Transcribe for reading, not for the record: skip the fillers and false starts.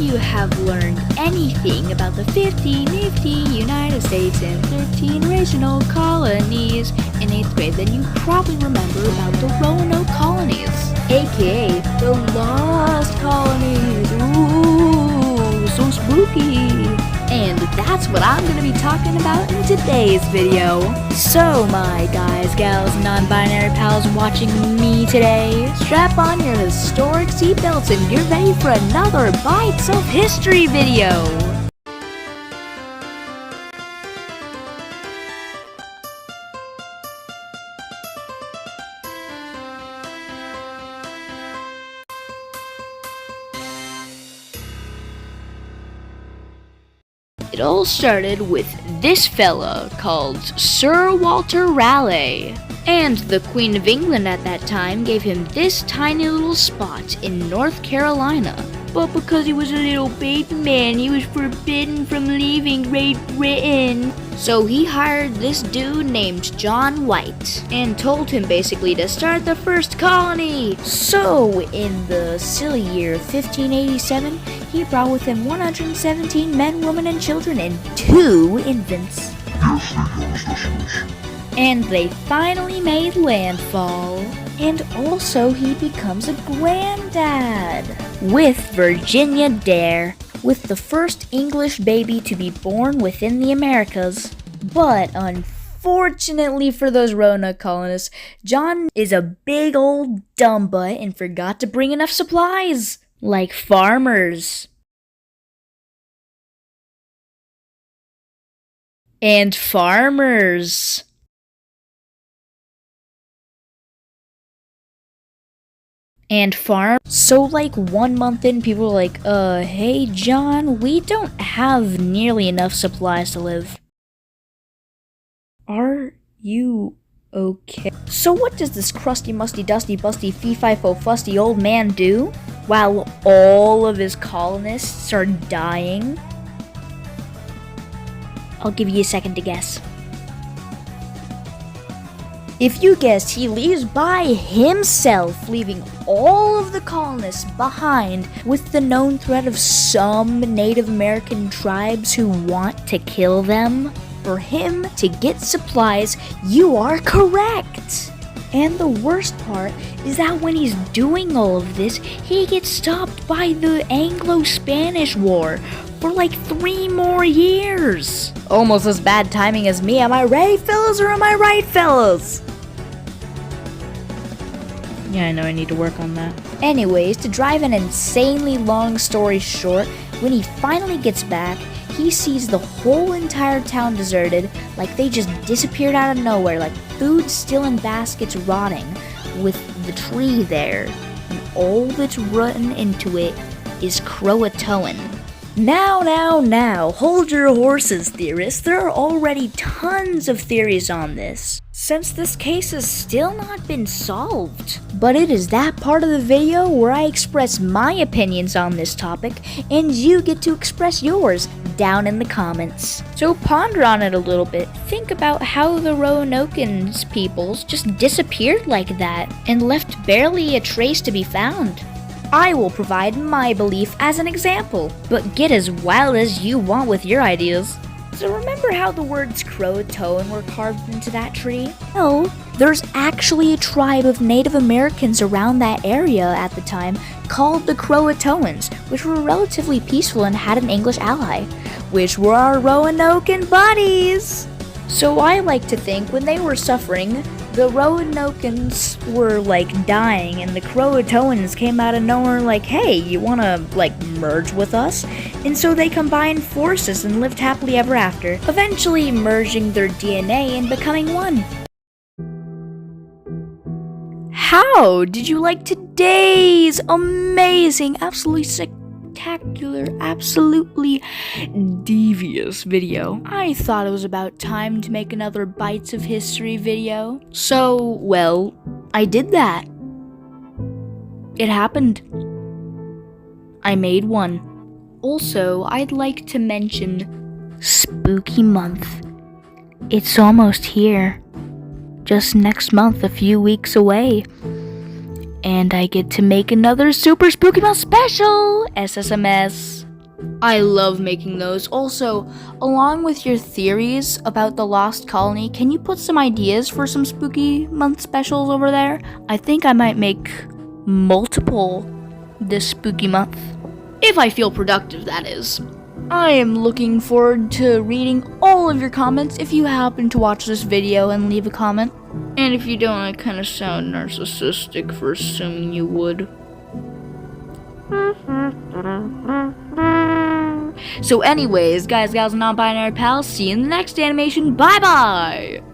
you have learned anything about the 50 nifty United States and 13 regional colonies in 8th grade, then you probably remember about the Roanoke colonies, aka the Lost Colonies. Ooh, so spooky. And that's what I'm going to be talking about in today's video. So my guys, gals, non-binary pals watching me today, strap on your historic seatbelts and get ready for another Bites of History video. It all started with this fella called Sir Walter Raleigh, and the Queen of England at that time gave him this tiny little spot in North Carolina. But because he was a little baby man, he was forbidden from leaving Great Britain. So he hired this dude named John White and told him basically to start the first colony. So in the silly year of 1587, he brought with him 117 men, women, and children and 2 infants. And they finally made landfall. And also he becomes a granddad with Virginia Dare, with the first English baby to be born within the Americas. But unfortunately for those Roanoke colonists, John is a big old dumb butt and forgot to bring enough supplies, like farmers. And farmers. So like 1 month in, people were like, hey John, we don't have nearly enough supplies to live. Are you okay? So what does this crusty, musty, dusty, busty, fee-fi-fo-fusty old man do while all of his colonists are dying? I'll give you a second to guess. If you guessed, he leaves by himself, leaving all of the colonists behind with the known threat of some Native American tribes who want to kill them. For him to get supplies, you are correct! And the worst part is that when he's doing all of this, he gets stopped by the Anglo-Spanish War for like 3 more years. Almost as bad timing as me. Am I right, fellas, or am I right, fellas? Yeah, I know I need to work on that. Anyways, to drive an insanely long story short, when he finally gets back, he sees the whole entire town deserted, like they just disappeared out of nowhere, like food still in baskets rotting, with the tree there, and all that's rotten into it is Croatoan. Now, hold your horses, theorists. There are already tons of theories on this, since this case has still not been solved. But it is that part of the video where I express my opinions on this topic, and you get to express yours down in the comments. So ponder on it a little bit. Think about how the Roanoke peoples just disappeared like that, and left barely a trace to be found. I will provide my belief as an example, but get as wild as you want with your ideas. So remember how the words Croatoan were carved into that tree? No, there's actually a tribe of Native Americans around that area at the time called the Croatoans, which were relatively peaceful and had an English ally, which were our Roanoke buddies. So I like to think when they were suffering, the Roanokans were like dying, and the Croatoans came out of nowhere like, hey, you wanna like merge with us? And so they combined forces and lived happily ever after, eventually merging their DNA and becoming one. How did you like today's amazing, absolutely spectacular, absolutely devious video? I thought it was about time to make another Bites of History video. So, well, I did that. It happened. I made one. Also, I'd like to mention Spooky Month. It's almost here. Just next month, a few weeks away. And I get to make another Super Spooky Month special! SSMS. I love making those. Also, along with your theories about the lost colony, can you put some ideas for some spooky month specials over there? I think I might make multiple this spooky month. If I feel productive, that is. I am looking forward to reading all of your comments if you happen to watch this video and leave a comment. And if you don't, I kind of sound narcissistic for assuming you would. So anyways, guys, gals, and non-binary pals, see you in the next animation. Bye-bye!